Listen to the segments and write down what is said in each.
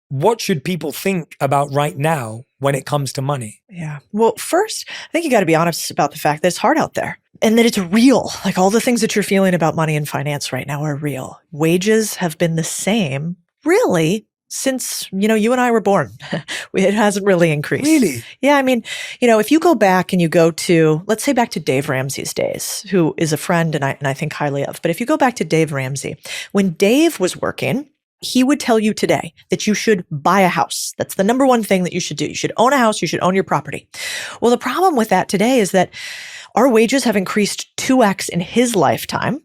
what should people think about right now when it comes to money? Yeah. Well, first, I think you got to be honest about the fact that it's hard out there and that it's real. Like all the things that you're feeling about money and finance right now are real. Wages have been the same, really, since, you and I were born. It hasn't really increased. Really? Yeah. I mean, if you go back and you go to, let's say back to Dave Ramsey's days, who is a friend and I think highly of, but if you go back to Dave Ramsey, when Dave was working, he would tell you today that you should buy a house. That's the number one thing that you should do. You should own a house. You should own your property. Well, the problem with that today is that our wages have increased 2x in his lifetime,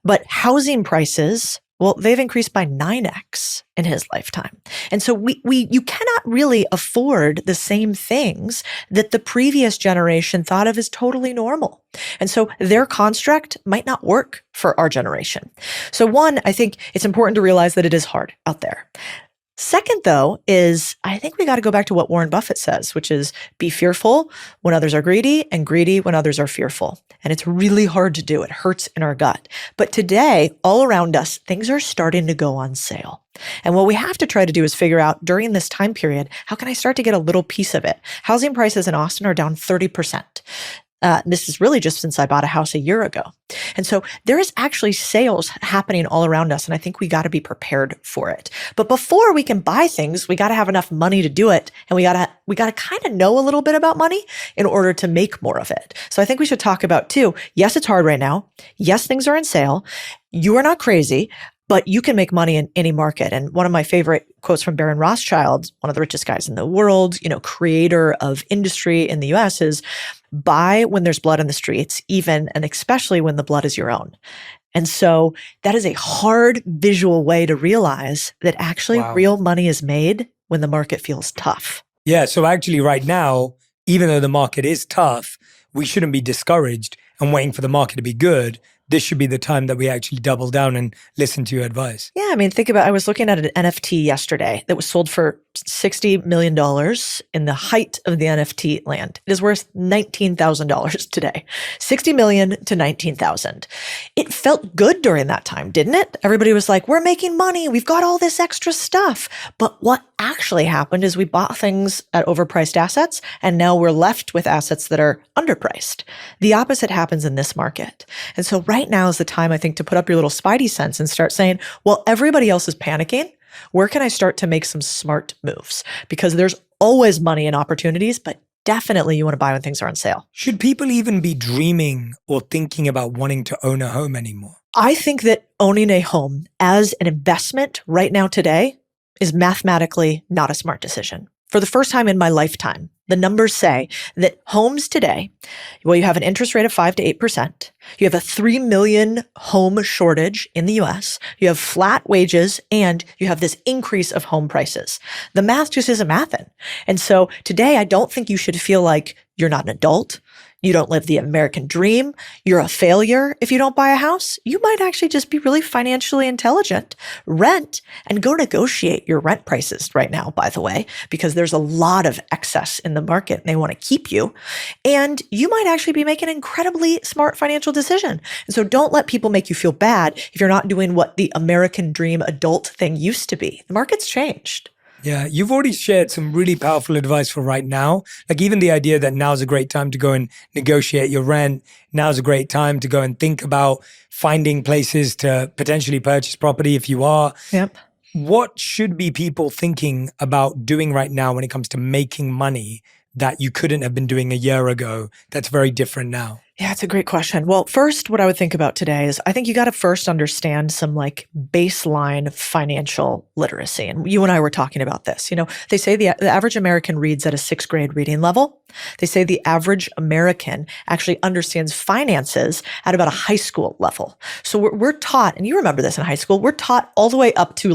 but housing prices, well, they've increased by 9x in his lifetime. And so you cannot really afford the same things that the previous generation thought of as totally normal. And so their construct might not work for our generation. So one, I think it's important to realize that it is hard out there. Second, though, is I think we got to go back to what Warren Buffett says, which is be fearful when others are greedy and greedy when others are fearful. And it's really hard to do. It hurts in our gut. But today, all around us, things are starting to go on sale. And what we have to try to do is figure out during this time period, how can I start to get a little piece of it? Housing prices in Austin are down 30%. This is really just since I bought a house a year ago. And so there is actually sales happening all around us. And I think we got to be prepared for it. But before we can buy things, we got to have enough money to do it. And we got to kind of know a little bit about money in order to make more of it. So I think we should talk about too. Yes, it's hard right now. Yes, things are on sale. You are not crazy, but you can make money in any market. And one of my favorite quotes from Baron Rothschild, one of the richest guys in the world, creator of industry in the US, is buy when there's blood in the streets, even and especially when the blood is your own. And so that is a hard visual way to realize that actually real money is made when the market feels tough. Yeah. So actually right now, even though the market is tough, we shouldn't be discouraged and waiting for the market to be good. This should be the time that we actually double down and listen to your advice. Yeah, I mean, I was looking at an NFT yesterday that was sold for $60 million in the height of the NFT land. It is worth $19,000 today. $60 million to $19,000. It felt good during that time, didn't it? Everybody was like, we're making money. We've got all this extra stuff. But what actually happened is we bought things at overpriced assets, and now we're left with assets that are underpriced. The opposite happens in this market. And so right now is the time, I think, to put up your little spidey sense and start saying, well, everybody else is panicking. Where can I start to make some smart moves? Because there's always money and opportunities, but definitely you want to buy when things are on sale. Should people even be dreaming or thinking about wanting to own a home anymore? I think that owning a home as an investment right now today is mathematically not a smart decision. For the first time in my lifetime, the numbers say that homes today, well, you have an interest rate of 5 to 8%. You have a 3 million home shortage in the US. You have flat wages and you have this increase of home prices. The math just isn't mathing. And so today, I don't think you should feel like you're not an adult. You don't live the American dream. You're a failure if you don't buy a house. You might actually just be really financially intelligent. Rent and go negotiate your rent prices right now, by the way, because there's a lot of excess in the market and they want to keep you. And you might actually be making an incredibly smart financial decision. And so don't let people make you feel bad if you're not doing what the American dream adult thing used to be. The market's changed. Yeah, you've already shared some really powerful advice for right now. Like even the idea that now's a great time to go and negotiate your rent. Now's a great time to go and think about finding places to potentially purchase property if you are. Yep. What should be people thinking about doing right now when it comes to making money that you couldn't have been doing a year ago that's very different now? Yeah, it's a great question. Well, first, what I would think about today is I think you got to first understand some baseline financial literacy. And you and I were talking about this. They say the average American reads at a 6th grade reading level. They say the average American actually understands finances at about a high school level. So we're taught, and you remember this in high school, we're taught all the way up to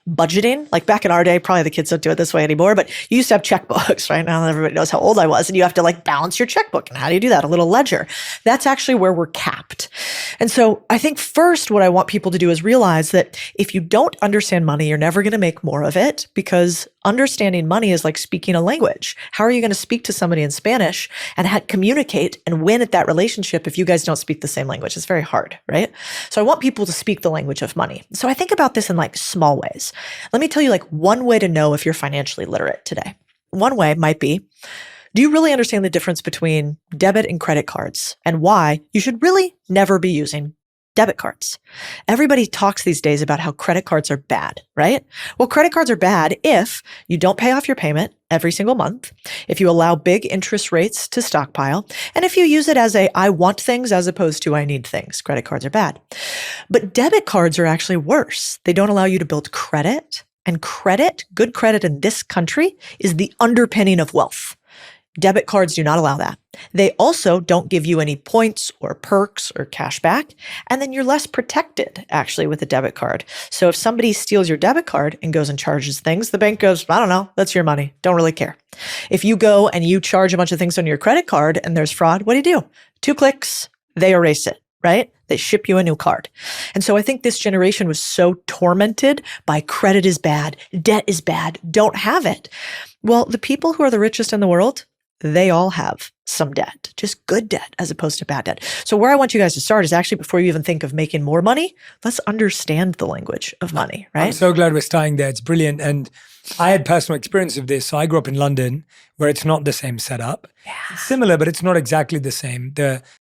budgeting. Like back in our day, probably the kids don't do it this way anymore, but you used to have checkbooks. Right now, everybody knows how old I was, and you have to balance your checkbook. And how do you do that? A little ledger. That's actually where we're capped. And so I think first what I want people to do is realize that if you don't understand money, you're never going to make more of it because Understanding money is like speaking a language. How are you going to speak to somebody in Spanish and communicate and win at that relationship if you guys don't speak the same language? It's very hard, right? So I want people to speak the language of money. So I think about this in like small ways. Let me tell you like one way to know if you're financially literate today. One way might be, do you really understand the difference between debit and credit cards and why you should really never be using debit cards? Everybody talks these days about how credit cards are bad, right? Well, credit cards are bad if you don't pay off your payment every single month, if you allow big interest rates to stockpile, and if you use it as I want things as opposed to I need things. Credit cards are bad. But debit cards are actually worse. They don't allow you to build credit, and credit, good credit in this country, is the underpinning of wealth. Debit cards do not allow that. They also don't give you any points or perks or cash back. And then you're less protected actually with a debit card. So if somebody steals your debit card and goes and charges things, the bank goes, I don't know, that's your money. Don't really care. If you go and you charge a bunch of things on your credit card and there's fraud, what do? 2 clicks, they erase it, right? They ship you a new card. And so I think this generation was so tormented by credit is bad, debt is bad, don't have it. Well, the people who are the richest in the world, they all have some debt, just good debt as opposed to bad debt. So where I want you guys to start is actually before you even think of making more money, let's understand the language of money, right? I'm so glad we're starting there. It's brilliant. And I had personal experience of this. So I grew up in London where it's not the same setup. Yeah. It's similar, but it's not exactly the same.